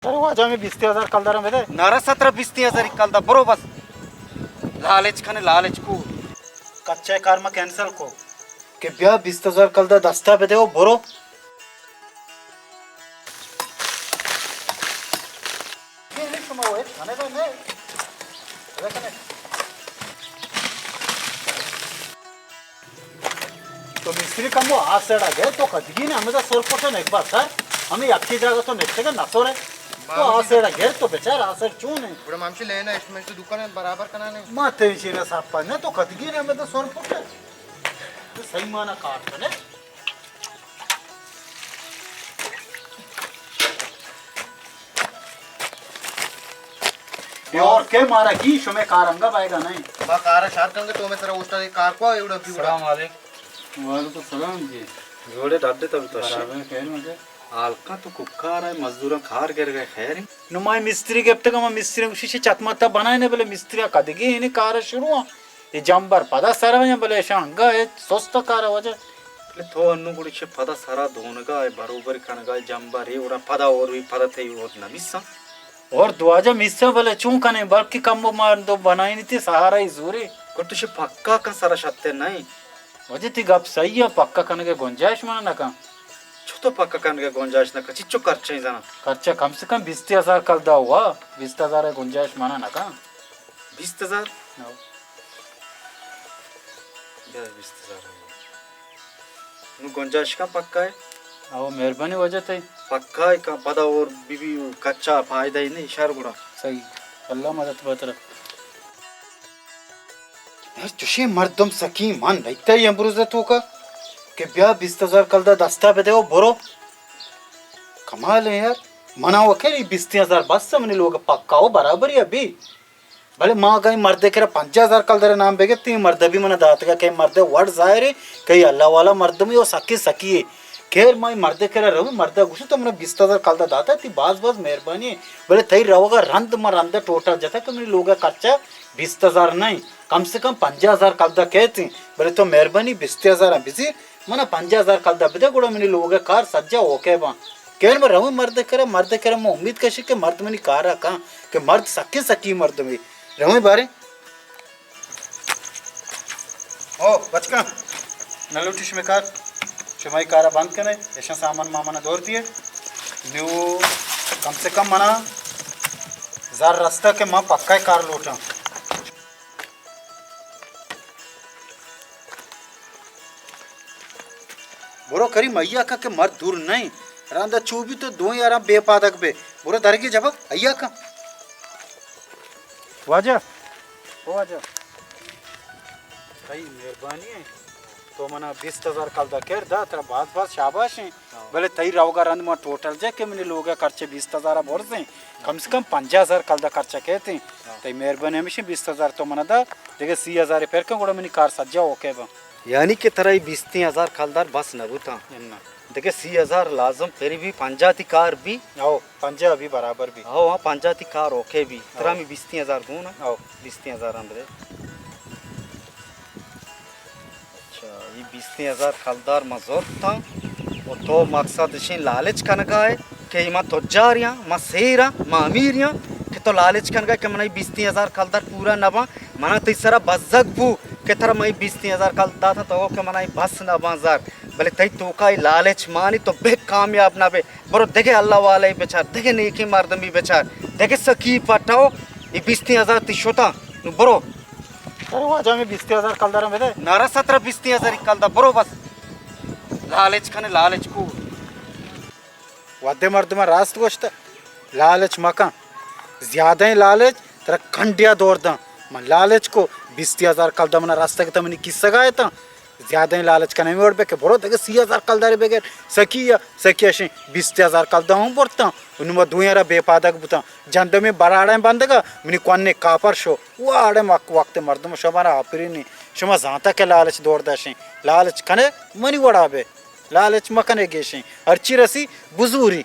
अरे वाजा मी 20,000 कलदार मध्ये नारा 17-20,000 कलदा बरो बस लालच खाने लालच को कच्चा कार में कैंसल को के ब्या 20,000 कलदा दस्ता पे देओ बोरो ये नहीं समाओ है खाने दो नहीं अरे खाने तो मिस्त्री कम वो आज से डाले तो कदगी ने हमें तो सोल पोषण एक बार सर हमें अक्की जगह तो नेक्स्ट का नसो रे तो आज से डाले तो बेचारा आज से चून है बड़ा मामशी लेना इसमें तो दुकान बराबर करना माते विषय साफ पाने तो कदगी ने हमें तो सोल पोषण तो सही माना काट बने और के मारा की शुमे कार अंगा पाएगा नहीं बा कार शार कंगे तो मैं तेरा उस्ता कार को एवढा सलाम वालेकुम वालेकुम सलाम जी जोड़े डाडे तब तो बराबर खैर मुझे आलका तो कुक्कार है मजदूर खार गिर गए खैर नुमाई मिस्त्री के अब तक हम मिस्त्री को शीशे चतमता बनाए ने बोले मिस्त्री कदगी इन्हें कार शुरू ये जंबर पदा सारा में बोले शंगा है सोस्त कार वजह तो अन्नू गुड़ी से पदा सारा दोनगा है बरोबर कनगा जंबर है उड़ा पदा और भी पदा थे और ना मिसा और दुआजा मिस्सा बोले चूंका नहीं बल्कि कम मार दो बनाई नहीं थी सहारा ही जोरी को तुझे पक्का का सारा शत्ते नहीं वजह थी गप सही है पक्का करने के गुंजाइश माना ना का छोटो पक्का करने के गुंजाइश ना चिच्चो खर्चा ही जाना खर्चा कम से कम 20,000 कल दा हुआ 20,000 गुंजाइश माना ना का 20,000 नु गुंजाइश का पक्का है आओ मेहरबानी वजह थी पक्का है का पदा और बीबी कच्चा फायदा ही नहीं इशार गुड़ा सही अल्लाह मदद बतर यार तुझे मर्दम सकी मान रहता है अमरुजत होगा कि ब्याह 20,000 कल दा दस्ता पे देओ बोरो कमाल है यार मना वो कह रही 20,000 बस से मने लोग पक्का हो बराबर ही अभी भले माँ कहीं मर्दे के 5,000 कल दरे नाम बेगे तीन मर्द भी मना दात का कहीं मर्दे वर्ड जाहिर है कहीं अल्लाह वाला मर्द में वो सकी है खेर माई मर्दे के रहूँ मर्दा घुसे तो मैंने 20,000 कल दा दाता थी बास मेहरबानी बोले तई रहोगा रंद मरंद टोटल जैसा कि मेरे लोग खर्चा 20,000 नहीं कम से कम 5,000 कल दा कहते बोले तो मेहरबानी 20,000 बिजी मना 5,000 कल दा बिदे गुड़ा मेरे लोग कार सज्जा ओके बा केर में रहूँ मर्द करे मैं उम्मीद कशी के मर्द में कार रखा कि मर्द सकी मर्द में रहूँ बारे ओ बचका नलूटी में कार शुमाई कारा बंद करे ऐसा सामान मामा दौड़ दिए न्यू कम से कम मना जार रास्ता के माँ पक्का कार लौटा बोरो करी मैया का के मर्द दूर नहीं रांदा चूबी तो दो यार बेपादक बे बोरो दर की जब अय्या का वाजा ओ वाजा कई मेहरबानी है तो मना 20,000 कल दा केर दा तेरा बहुत शाबाश है बोले तई रहोगा रंद में टोटल जे के मैंने लोग खर्चे 20,000 बोर से कम से कम 5,000 कल दा खर्चा कहते तई मेहरबानी हमेशा 20,000 तो मना दा देखे 30,000 फिर के गोड़ा मैंने कार सज्जा ओके बा यानी कि तरह 20,000 कलदार बस न बुता देखे 30,000 लाजम फिर भी पंजाती कार भी आओ पंजा भी बराबर भी आओ वहाँ पंजाती कार ओके भी तरह में 20,000 दूँ ना आओ 20,000 हमरे अच्छा ये 20,000 कलदार मजोर था वो तो मकसद इसी लालच कनगा है कि माँ तो जा रहा माँ सेरा माँ अमीर कि तो लालच कनगा कि मना 20,000 कलदार पूरा नबा मना तीसरा बजक भू के तरह मैं 20,000 कल दा था तो के मना बस ना बाजार भले तई तो का लालच मानी तो बे कामयाब ना बे बरो देखे अल्लाह वाले बेचार देखे नहीं की मर्दम भी बेचार देखे सकी पटाओ ये 20,000 तिशोता बरो अरे वाजा में 20,000 कल दर में दे नारा 17-20,000 कल दा बरो बस लालच खाने लालच को वादे मर्द में रास्त गोश्त लालच मका ज्यादा ही लालच तेरा खंडिया दौड़ दा मैं लालच को 20,000 कल दा मना रास्ता के तमनी किस्सा गाया था ज्यादा ही लालच का नहीं मोड़ पे के बड़ो देखे 30,000 कल दारे बेगर सकी अशी 20,000 कल दा हूँ बोलता उन्हें दुनिया बेपादक बुता जंद में बराड़ा बंदगा मिनी कौन कापर शो वो आड़े वक्त मर्द में शमारा आपरी नहीं शमा जाता के लालच दौड़ दाशी लालच कने मनी वड़ा बे लालच मकने गेशी अर्ची रसी बुजूरी